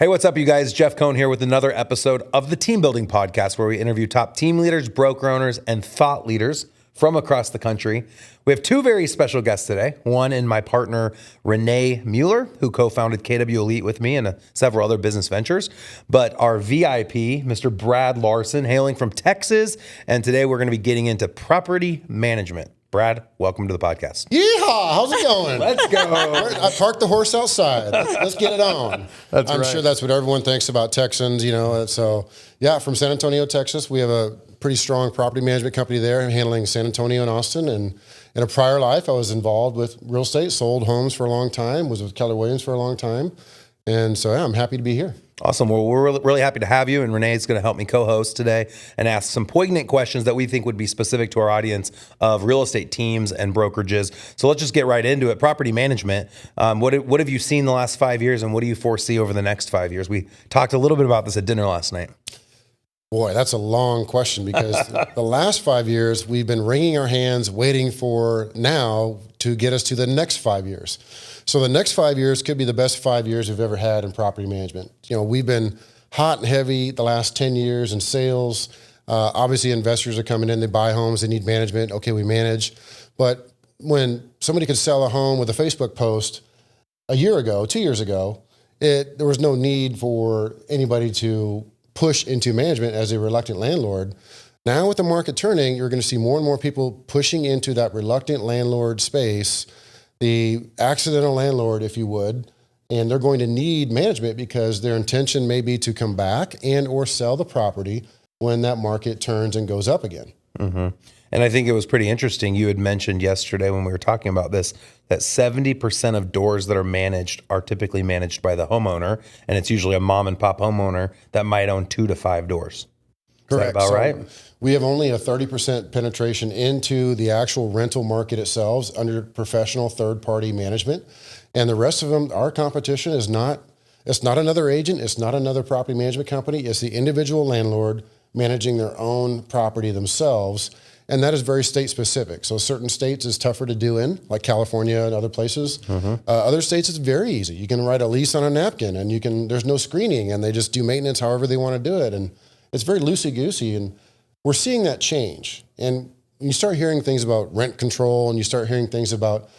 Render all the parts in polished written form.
Hey, what's up, you guys? Jeff Cohn here with another episode of the Team Building Podcast, where we interview top team leaders, broker owners, and thought leaders from across the country. We have two very special guests today. One in my partner, Renee Mueller, who co-founded kwELITE with me and several other business ventures. But our VIP, Mr. Brad Larsen, hailing from Texas. And today we're going to be getting into property management. Brad, welcome to the podcast. Yeehaw! How's it going? Let's go. I parked the horse outside. Let's get it on. I'm sure that's what everyone thinks about Texans, you know. So, yeah, from San Antonio, Texas, we have a pretty strong property management company there handling San Antonio and Austin. And in a prior life, I was involved with real estate, sold homes for a long time, was with Keller Williams for a long time. And so, yeah, I'm happy to be here. Awesome. Well, we're really happy to have you, and Renee is going to help me co-host today and ask some poignant questions that we think would be specific to our audience of real estate teams and brokerages. So let's just get right into it. Property management. What have you seen the last 5 years, and what do you foresee over the next 5 years? We talked a little bit about this at dinner last night. Boy, that's a long question because the last 5 years, we've been wringing our hands waiting for now to get us to the next 5 years. So the next 5 years could be the best 5 years we've ever had in property management. You know, we've been hot and heavy the last 10 years in sales. Obviously, investors are coming in, they buy homes, they need management. Okay, we manage. But when somebody could sell a home with a Facebook post a year ago, 2 years ago, there was no need for anybody to push into management as a reluctant landlord. Now with the market turning, you're going to see more and more people pushing into that reluctant landlord space, the accidental landlord, if you would, and they're going to need management because their intention may be to come back and or sell the property when that market turns and goes up again. Mm-hmm. And I think it was pretty interesting. You had mentioned yesterday when we were talking about this, that 70% of doors that are managed are typically managed by the homeowner, and it's usually a mom and pop homeowner that might own 2 to 5 doors. Correct. Is that about right? We have only a 30% penetration into the actual rental market itself under professional third-party management. And the rest of them, our competition it's not another agent, it's not another property management company, it's the individual landlord managing their own property themselves. And that is very state specific. So certain states is tougher to do in, like California and other places. Mm-hmm. Other states it's very easy. You can write a lease on a napkin and there's no screening and they just do maintenance however they want to do it. And it's very loosey-goosey, and we're seeing that change. And you start hearing things about rent control, and you start hearing things about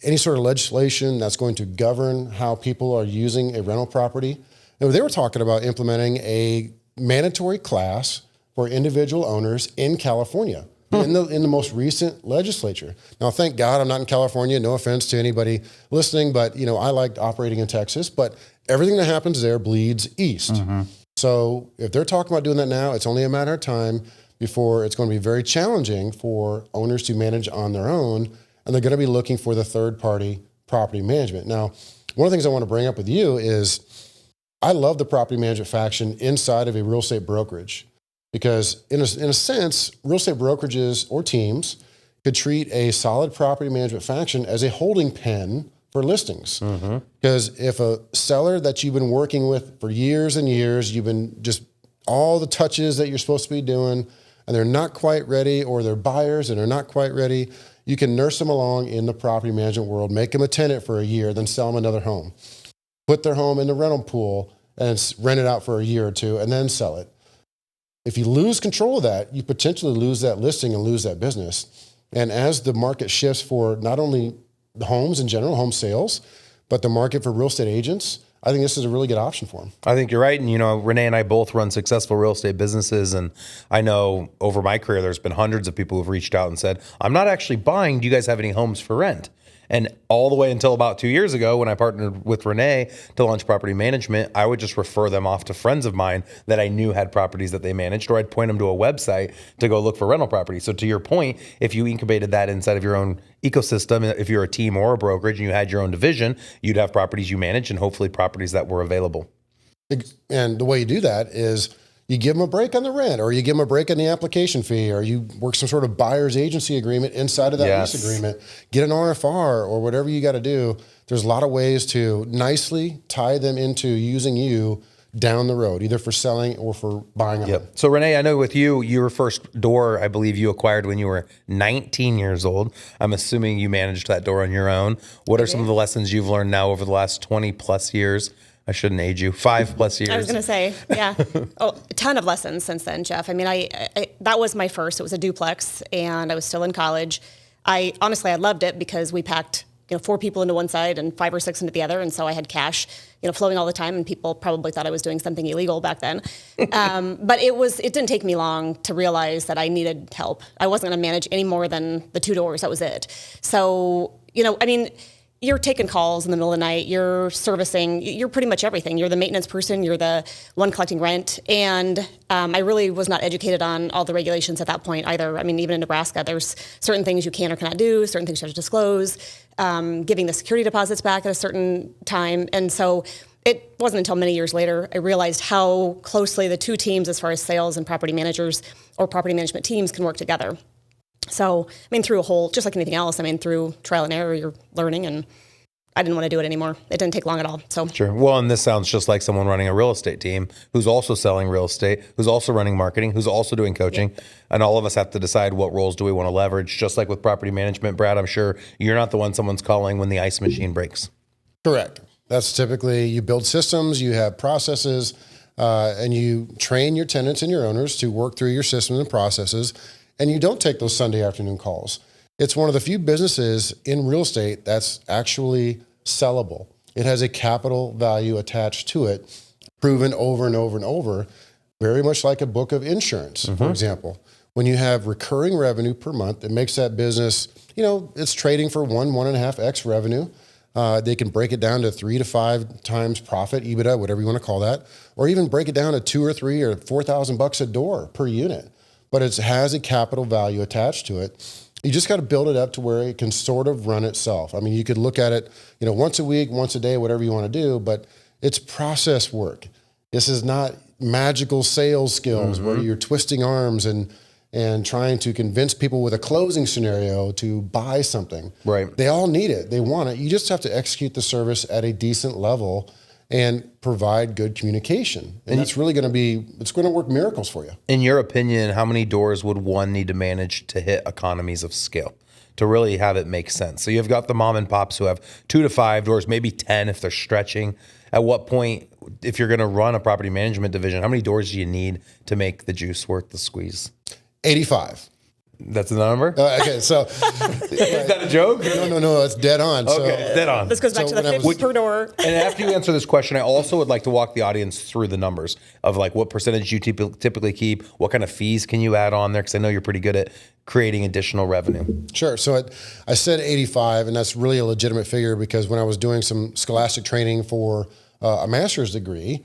any sort of legislation that's going to govern how people are using a rental property. And they were talking about implementing a mandatory class for individual owners in California in the most recent legislature. Now, thank God I'm not in California. No offense to anybody listening, but I liked operating in Texas. But everything that happens there bleeds east. Mm-hmm. So if they're talking about doing that now, it's only a matter of time before it's going to be very challenging for owners to manage on their own, and they're going to be looking for the third-party property management. Now, one of the things I want to bring up with you is I love the property management faction inside of a real estate brokerage because in a sense, real estate brokerages or teams could treat a solid property management faction as a holding pen for listings. Mm-hmm. Because if a seller that you've been working with for years and years, you've been just all the touches that you're supposed to be doing, and they're not quite ready, or they're buyers and they're not quite ready, you can nurse them along in the property management world, make them a tenant for a year, then sell them another home. Put their home in the rental pool and rent it out for a year or two and then sell it. If you lose control of that, you potentially lose that listing and lose that business. And as the market shifts for not only the homes in general, home sales, but the market for real estate agents, I think this is a really good option for them. I think you're right. And, Renee and I both run successful real estate businesses. And I know over my career, there's been hundreds of people who've reached out and said, I'm not actually buying. Do you guys have any homes for rent? And all the way until about 2 years ago, when I partnered with Renee to launch property management, I would just refer them off to friends of mine that I knew had properties that they managed, or I'd point them to a website to go look for rental properties. So to your point, if you incubated that inside of your own ecosystem, if you're a team or a brokerage and you had your own division, you'd have properties you manage and hopefully properties that were available. And the way you do that is you give them a break on the rent, or you give them a break on the application fee, or you work some sort of buyer's agency agreement inside of that lease agreement, get an RFR or whatever you got to do. There's a lot of ways to nicely tie them into using you down the road, either for selling or for buying a home. So Renee, I know with you, your first door, I believe you acquired when you were 19 years old. I'm assuming you managed that door on your own. What are some of the lessons you've learned now over the last 20 plus years I shouldn't age you. 5+ years. I was going to say, yeah. Oh, a ton of lessons since then, Jeff. I mean, I that was my first. It was a duplex, and I was still in college. I loved it because we packed 4 people into one side and 5 or 6 into the other, and so I had cash flowing all the time, and people probably thought I was doing something illegal back then. But it didn't take me long to realize that I needed help. I wasn't going to manage any more than the 2 doors. That was it. So you're taking calls in the middle of the night, you're servicing, you're pretty much everything. You're the maintenance person, you're the one collecting rent. And I really was not educated on all the regulations at that point either. I mean, even in Nebraska, there's certain things you can or cannot do, certain things you have to disclose, giving the security deposits back at a certain time. And so it wasn't until many years later I realized how closely the 2 teams, as far as sales and property managers or property management teams, can work together. So, through just like anything else, through trial and error, you're learning, and I didn't want to do it anymore. It didn't take long at all. So sure. Well, and this sounds just like someone running a real estate team who's also selling real estate, who's also running marketing, who's also doing coaching. Yeah. And all of us have to decide what roles do we want to leverage. Just like with property management, Brad, I'm sure you're not the one someone's calling when the ice machine breaks. Correct. That's typically, you build systems, you have processes, and you train your tenants and your owners to work through your systems and processes. And you don't take those Sunday afternoon calls. It's one of the few businesses in real estate that's actually sellable. It has a capital value attached to it, proven over and over and over, very much like a book of insurance, for example. When you have recurring revenue per month, it makes that business, it's trading for 1.5x revenue. They can break it down to 3 to 5 times profit, EBITDA, whatever you want to call that, or even break it down to $2,000 or $3,000 or $4,000 a door per unit. But it has a capital value attached to it. You just got to build it up to where it can sort of run itself. You could look at it, once a week, once a day, whatever you want to do, but it's process work. This is not magical sales skills where you're twisting arms and trying to convince people with a closing scenario to buy something. Right. They all need it. They want it. You just have to execute the service at a decent level and provide good communication. And that's really it's going to work miracles for you. In your opinion, how many doors would one need to manage to hit economies of scale to really have it make sense? So you've got the mom and pops who have 2 to 5 doors, maybe 10 if they're stretching. At what point, if you're going to run a property management division, how many doors do you need to make the juice worth the squeeze? 85. That's the number? Okay, so... Is that a joke? No, it's dead on. Okay, dead on. This goes back to the 50 per door. And after you answer this question, I also would like to walk the audience through the numbers of like what percentage you typically keep, what kind of fees can you add on there, because I know you're pretty good at creating additional revenue. Sure. So I said 85, and that's really a legitimate figure because when I was doing some scholastic training for a master's degree,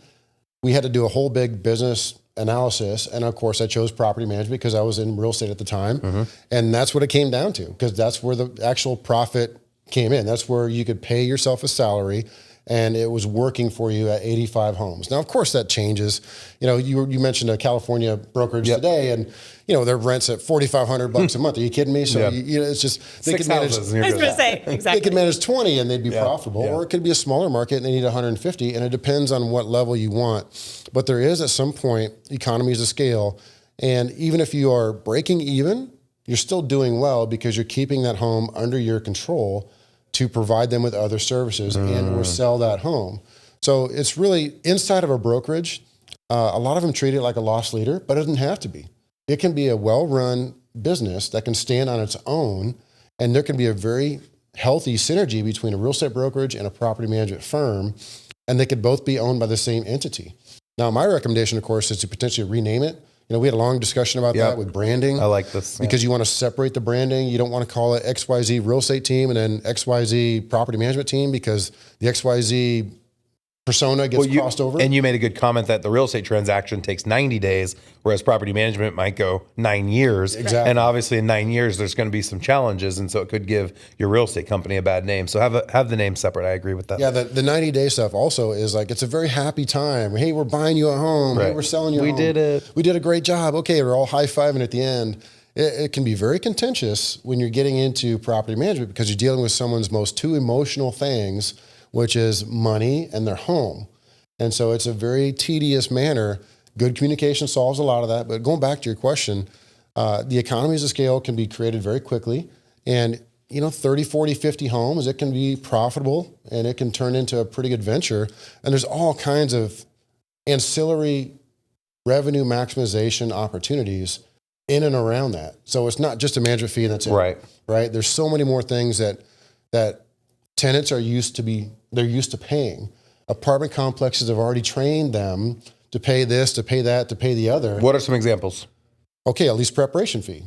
we had to do a whole big business analysis. And of course I chose property management because I was in real estate at the time. And that's what it came down to, because that's where the actual profit came in. That's where you could pay yourself a salary and it was working for you at 85 homes. Now, of course that changes. You mentioned a California brokerage today and their rent's at $4,500 a month. Are you kidding me? So it's just, they could manage, I was going to say, exactly. They could manage 20 and they'd be profitable, or it could be a smaller market and they need 150, and it depends on what level you want. But there is at some point economies of scale. And even if you are breaking even, you're still doing well because you're keeping that home under your control to provide them with other services and or sell that home. So it's really inside of a brokerage. A lot of them treat it like a loss leader, but it doesn't have to be. It can be a well-run business that can stand on its own, and there can be a very healthy synergy between a real estate brokerage and a property management firm, and they could both be owned by the same entity. Now, my recommendation, of course, is to potentially rename it. We had a long discussion about that with branding. I like this. Because you want to separate the branding. You don't want to call it XYZ real estate team and then XYZ property management team, because the XYZ persona gets crossed over. And you made a good comment that the real estate transaction takes 90 days, whereas property management might go 9 years. Exactly. And obviously in 9 years, there's going to be some challenges. And so it could give your real estate company a bad name. So have the name separate. I agree with that. Yeah, the 90-day stuff also is like, it's a very happy time. Hey, we're buying you a home. Right. Hey, we're selling you a home. We did it. We did a great job. Okay, we're all high-fiving at the end. It can be very contentious when you're getting into property management because you're dealing with someone's most 2 emotional things, which is money and their home. And so it's a very tedious manner. Good communication solves a lot of that. But going back to your question, the economies of scale can be created very quickly. And 30, 40, 50 homes, it can be profitable and it can turn into a pretty good venture. And there's all kinds of ancillary revenue maximization opportunities in and around that. So it's not just a management fee and that's it. Right. Right. There's so many more things that tenants are used to paying. Apartment complexes have already trained them to pay this, to pay that, to pay the other. What are some examples? Okay, a lease preparation fee.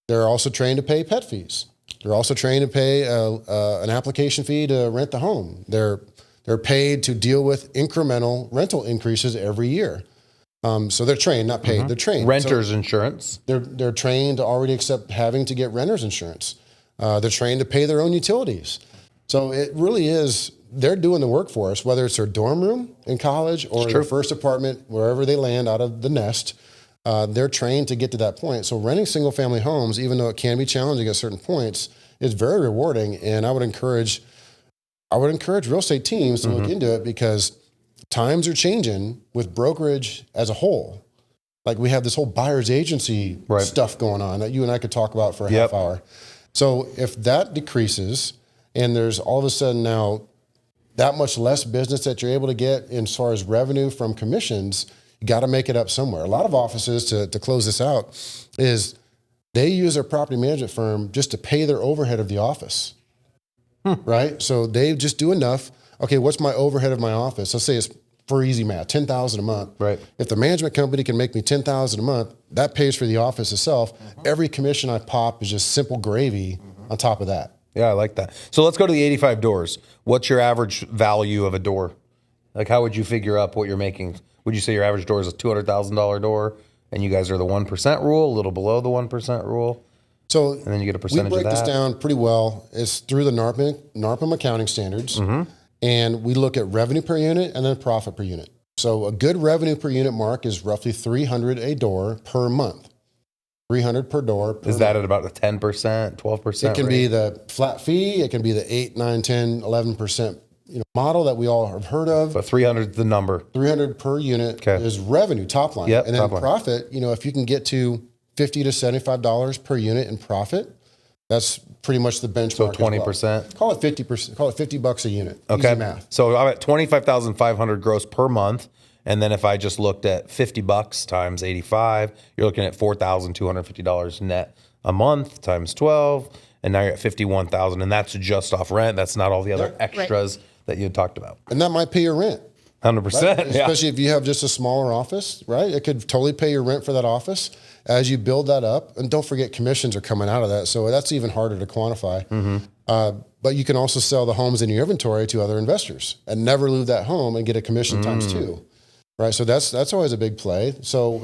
They're also trained to pay pet fees. They're also trained to pay an application fee to rent the home. They're paid to deal with incremental rental increases every year. So they're trained, not paid. They're trained. Renter's insurance. They're trained to already accept having to get renter's insurance. They're trained to pay their own utilities. So it really is, they're doing the work for us, whether it's their dorm room in college or their first apartment, wherever they land out of the nest. They're trained to get to that point. So renting single family homes, even though it can be challenging at certain points, is very rewarding. And I would encourage real estate teams to look into it, because times are changing with brokerage as a whole. Like we have this whole buyer's agency stuff going on that you and I could talk about for a half hour. So if that decreases and there's all of a sudden now that much less business that you're able to get in as far as revenue from commissions, you got to make it up somewhere. A lot of offices, to close this out, is they use their property management firm just to pay their overhead of the office, right? So they just do enough. Okay, what's my overhead of my office? Let's say it's, for easy math, $10,000 a month. Right. If the management company can make me $10,000 a month, that pays for the office itself. Every commission I pop is just simple gravy on top of that. Yeah, I like that. So let's go to the 85 doors. What's your average value of a door? Like, how would you figure up what you're making? Would you say your average door is a $200,000 door, and you guys are the 1% rule, a little below the 1% rule? So and then you get a percentage of that. We break this down pretty well. It's through the NARPM accounting standards, and we look at revenue per unit and then profit per unit. So a good revenue per unit mark is roughly $300 a door per month. $300 per door per Is that at about a 10%, 12%? It can be the flat fee. It can be the 8, 9, 10, 11% model that we all have heard of. But 300 is the number. 300 per unit is revenue, top line. Yep, and then profit, if you can get to $50 to $75 per unit in profit, that's pretty much the benchmark. So 20%. Call it 50%. Call it $50 a unit. Okay. Easy math. So I'm at 25,500 gross per month. And then if I just looked at $50 times 85, you're looking at $4,250 net a month times 12. And now you're at 51,000, and that's just off rent. That's not all the other extras that you had talked about. And that might pay your rent. 100%. Right? Especially if you have just a smaller office, right? It could totally pay your rent for that office as you build that up. And don't forget, commissions are coming out of that. So that's even harder to quantify. But you can also sell the homes in your inventory to other investors and never lose that home and get a commission times 2. Right, so that's always a big play. So,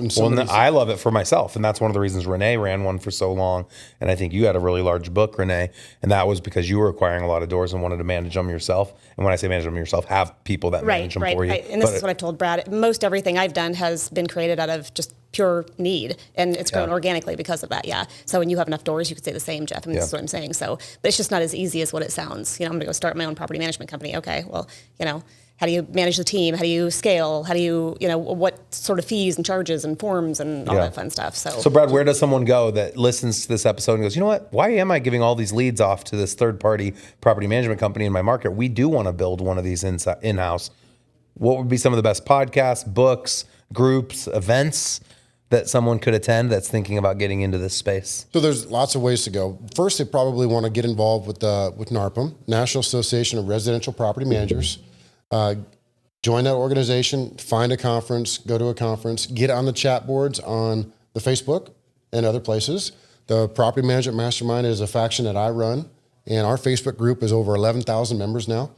I love it for myself, and that's one of the reasons Renee ran one for so long. And I think you had a really large book, Renee, and that was because you were acquiring a lot of doors and wanted to manage them yourself. And when I say manage them yourself, have people that manage them for you. Right. And this is what I've told Brad. Most everything I've done has been created out of just pure need, and it's grown organically because of that. Yeah. So when you have enough doors, you could say the same, Jeff. I mean, this is what I'm saying. So, but it's just not as easy as what it sounds. I'm going to go start my own property management company. Okay. Well, how do you manage the team? How do you scale? How do you, what sort of fees and charges and forms and all that fun stuff? So Brad, where does someone go that listens to this episode and goes, you know what? Why am I giving all these leads off to this third-party property management company in my market? We do want to build one of these in-house. What would be some of the best podcasts, books, groups, events that someone could attend that's thinking about getting into this space? So there's lots of ways to go. First, they probably want to get involved with NARPM, National Association of Residential Property Managers. Join that organization, find a conference, go to a conference, get on the chat boards on the Facebook and other places. The Property Management Mastermind is a faction that I run, and our Facebook group is over 11,000 members now.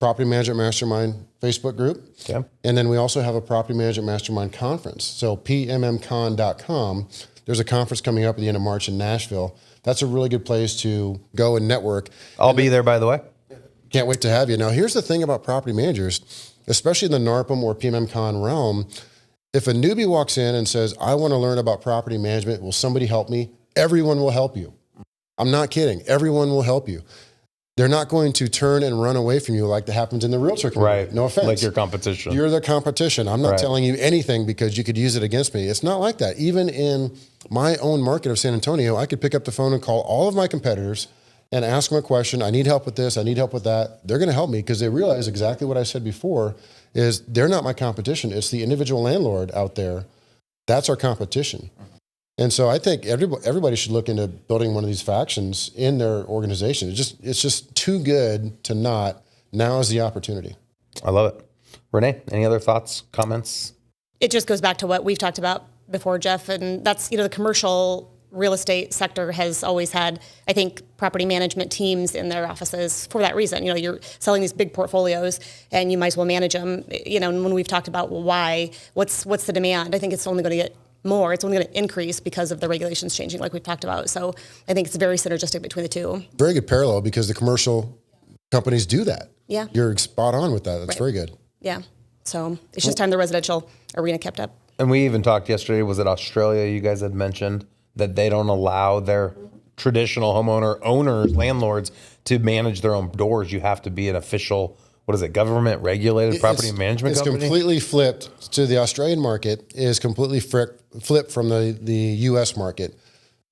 Property Management Mastermind Facebook group. Okay. And then we also have a Property Management Mastermind conference. So pmmcon.com, there's a conference coming up at the end of March in Nashville. That's a really good place to go and network. I'll be there, by the way. Can't wait to have you. Now, here's the thing about property managers, especially in the NARPM or PMMCon realm. If a newbie walks in and says, I want to learn about property management, will somebody help me? Everyone will help you. I'm not kidding. Everyone will help you. They're not going to turn and run away from you like that happens in the realtor community. Right. No offense. Like your competition. You're the competition. I'm not telling you anything because you could use it against me. It's not like that. Even in my own market of San Antonio, I could pick up the phone and call all of my competitors and ask them a question. I need help with this. I need help with that. They're going to help me because they realize exactly what I said before is they're not my competition. It's the individual landlord out there. That's our competition. And so I think everybody should look into building one of these factions in their organization. It's just too good to not. Now is the opportunity. I love it. Renee, any other thoughts, comments? It just goes back to what we've talked about before, Jeff, and that's, the commercial real estate sector has always had, I think, property management teams in their offices for that reason. You're selling these big portfolios and you might as well manage them. And when we've talked about, well, why, what's the demand? I think it's only going to get more. It's only going to increase because of the regulations changing, like we've talked about. So I think it's very synergistic between the two. Very good parallel because the commercial companies do that. Yeah. You're spot on with that. That's very good. Yeah. So it's just time the residential arena kept up. And we even talked yesterday, was it Australia you guys had mentioned, that they don't allow their traditional owners, landlords to manage their own doors. You have to be an official, what is it, government regulated property management company? It's completely flipped to the Australian market, is completely flipped from the U.S. market.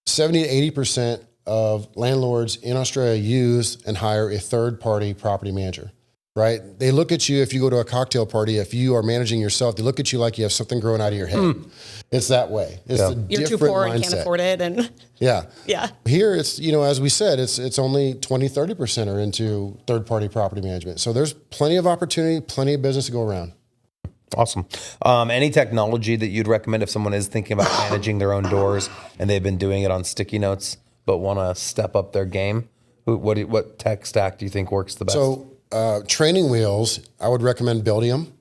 70 to 80% of landlords in Australia use and hire a third-party property manager, right? They look at you, if you go to a cocktail party, if you are managing yourself, they look at you like you have something growing out of your head. It's that way. It's a You're too different poor mindset. and can't afford it. And Yeah. yeah. Here, it's, as we said, it's only 20, 30% are into third-party property management. So there's plenty of opportunity, plenty of business to go around. Awesome. Any technology that you'd recommend if someone is thinking about managing their own doors and they've been doing it on sticky notes but want to step up their game? What tech stack do you think works the best? So training wheels, I would recommend Buildium.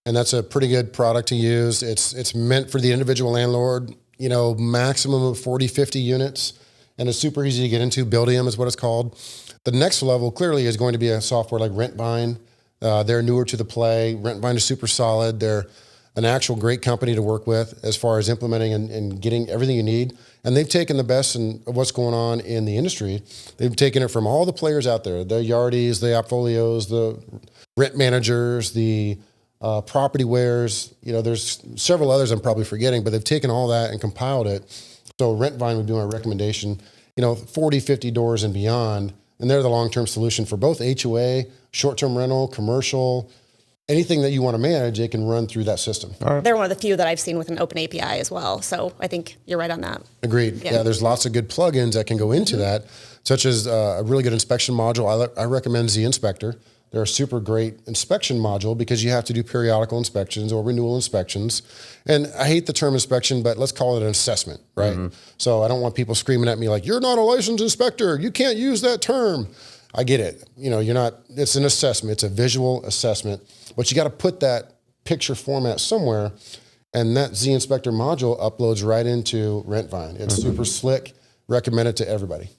And that's a pretty good product to use. It's meant for the individual landlord, maximum of 40, 50 units. And it's super easy to get into. Buildium is what it's called. The next level clearly is going to be a software like RentVine. They're newer to the play. RentVine is super solid. They're an actual great company to work with as far as implementing and getting everything you need. And they've taken the best of what's going on in the industry. They've taken it from all the players out there, the Yardies, the Appfolios, the rent managers, the property wares. There's several others I'm probably forgetting, but they've taken all that and compiled it. So RentVine would be my recommendation, 40, 50 doors and beyond. And they're the long-term solution for both HOA, short-term rental, commercial, anything that you want to manage, they can run through that system. They're one of the few that I've seen with an open API as well. So I think you're right on that. Agreed. Yeah, there's lots of good plugins that can go into that, such as a really good inspection module. I recommend Z Inspector. They're a super great inspection module because you have to do periodical inspections or renewal inspections. And I hate the term inspection, but let's call it an assessment, right? Mm-hmm. So I don't want people screaming at me like, you're not a licensed inspector. You can't use that term. I get it. You're not, it's an assessment. It's a visual assessment, but you got to put that picture format somewhere. And that Z Inspector module uploads right into RentVine. It's super slick. Recommend it to everybody.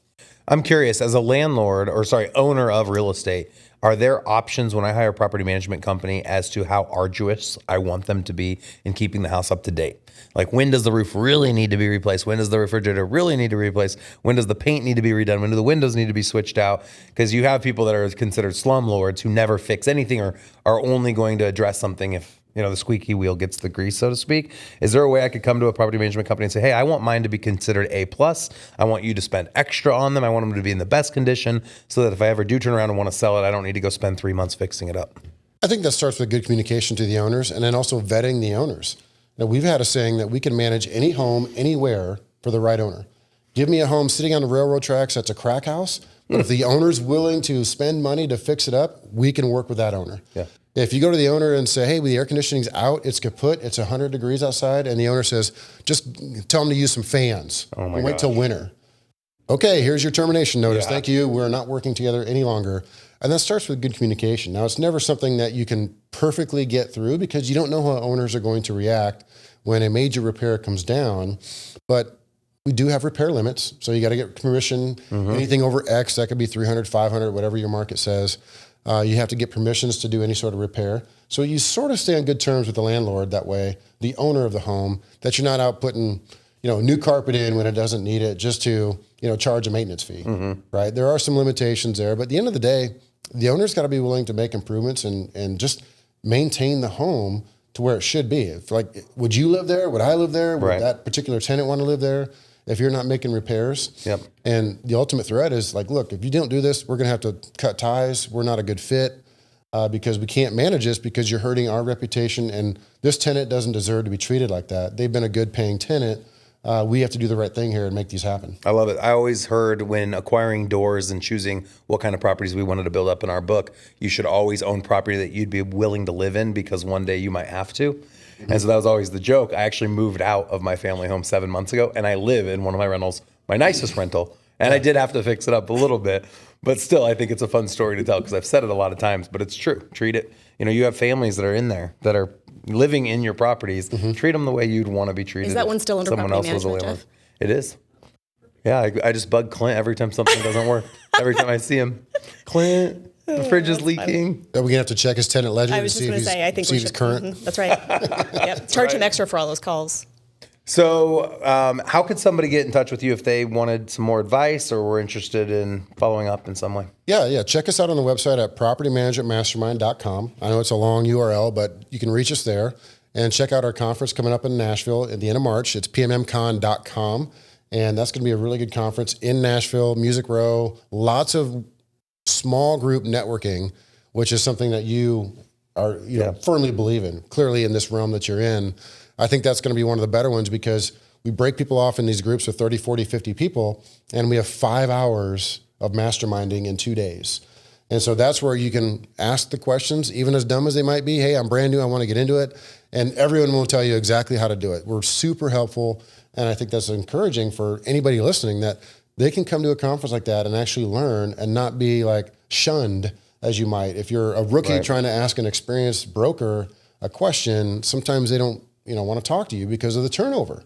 I'm curious, as a owner of real estate, are there options when I hire a property management company as to how arduous I want them to be in keeping the house up to date? Like, when does the roof really need to be replaced? When does the refrigerator really need to be replaced? When does the paint need to be redone? When do the windows need to be switched out? Because you have people that are considered slumlords who never fix anything or are only going to address something if the squeaky wheel gets the grease, so to speak. Is there a way I could come to a property management company and say, hey, I want mine to be considered A+. I want you to spend extra on them. I want them to be in the best condition so that if I ever do turn around and want to sell it, I don't need to go spend 3 months fixing it up. I think that starts with good communication to the owners and then also vetting the owners. Now, we've had a saying that we can manage any home anywhere for the right owner. Give me a home sitting on the railroad tracks that's a crack house, but if the owner's willing to spend money to fix it up, we can work with that owner. Yeah. If you go to the owner and say, hey, the air conditioning's out, it's kaput, it's 100 degrees outside, and the owner says, just tell them to use some fans and wait till winter. Okay, here's your termination notice. Yeah. Thank you. We're not working together any longer. And that starts with good communication. Now, it's never something that you can perfectly get through because you don't know how owners are going to react when a major repair comes down. But we do have repair limits, so you got to get permission. Mm-hmm. Anything over X, that could be 300, 500, whatever your market says. You have to get permissions to do any sort of repair. So you sort of stay on good terms with the landlord that way, the owner of the home, that you're not out putting, new carpet in when it doesn't need it just to, charge a maintenance fee, right? There are some limitations there, but at the end of the day, the owner's got to be willing to make improvements and just maintain the home to where it should be. If would you live there? Would I live there? Would that particular tenant want to live there? if you're not making repairs. Yep. And the ultimate threat is like, look, if you don't do this, we're going to have to cut ties. We're not a good fit because we can't manage this because you're hurting our reputation. And this tenant doesn't deserve to be treated like that. They've been a good paying tenant. We have to do the right thing here and make these happen. I love it. I always heard when acquiring doors and choosing what kind of properties we wanted to build up in our book, you should always own property that you'd be willing to live in because one day you might have to. And so that was always the joke. I actually moved out of my family home 7 months ago, and I live in one of my rentals, my nicest rental. And I did have to fix it up a little bit, but still, I think it's a fun story to tell because I've said it a lot of times, but it's true. Treat it. You have families that are in there that are living in your proproperties. Treat them the way you'd want to be treated. Is that one still under someone property else was a management, landlord? It is. Yeah, I just bug Clint every time something doesn't work. Every time I see him, Clint, the fridge is leaking. Are we gonna have to check his tenant ledger I to was just see if going to he's, say, I think see we if he's should. current? That's right. Yep. Charge him extra for all those calls. So, how could somebody get in touch with you if they wanted some more advice or were interested in following up in some way? Yeah. Check us out on the website at propertymanagementmastermind.com. I know it's a long URL, but you can reach us there and check out our conference coming up in Nashville at the end of March. It's pmmcon.com. And that's going to be a really good conference in Nashville, Music Row, lots of small group networking, which is something that you are firmly believe in, clearly in this realm that you're in. I think that's going to be one of the better ones because we break people off in these groups of 30, 40, 50 people, and we have 5 hours of masterminding in 2 days. And so that's where you can ask the questions, even as dumb as they might be. Hey, I'm brand new. I want to get into it. And everyone will tell you exactly how to do it. We're super helpful. And I think that's encouraging for anybody listening that they can come to a conference like that and actually learn and not be like shunned as you might. If you're a rookie trying to ask an experienced broker a question, sometimes they don't want to talk to you because of the turnover.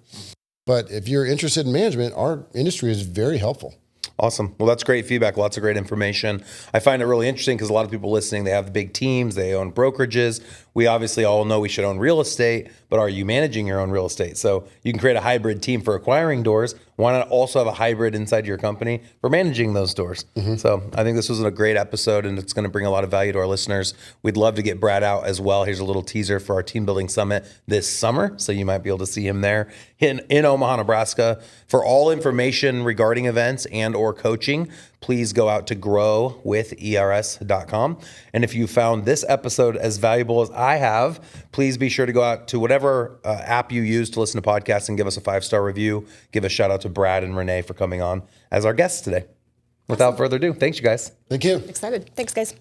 But if you're interested in management, our industry is very helpful. Awesome. Well, that's great feedback. Lots of great information. I find it really interesting because a lot of people listening, they have big teams, they own brokerages. We obviously all know we should own real estate, but are you managing your own real estate? So you can create a hybrid team for acquiring doors. Why not also have a hybrid inside your company for managing those doors? So I think this was a great episode and it's going to bring a lot of value to our listeners. We'd love to get Brad out as well. Here's a little teaser for our team building summit this summer. So you might be able to see him there in Omaha, Nebraska. For all information regarding events and or coaching, please go out to growwithers.com. And if you found this episode as valuable as I have, please be sure to go out to whatever app you use to listen to podcasts and give us a 5-star review. Give a shout out to Brad and Renee for coming on as our guests today. Without further ado, thanks you guys. Thank you. Excited. Thanks, guys.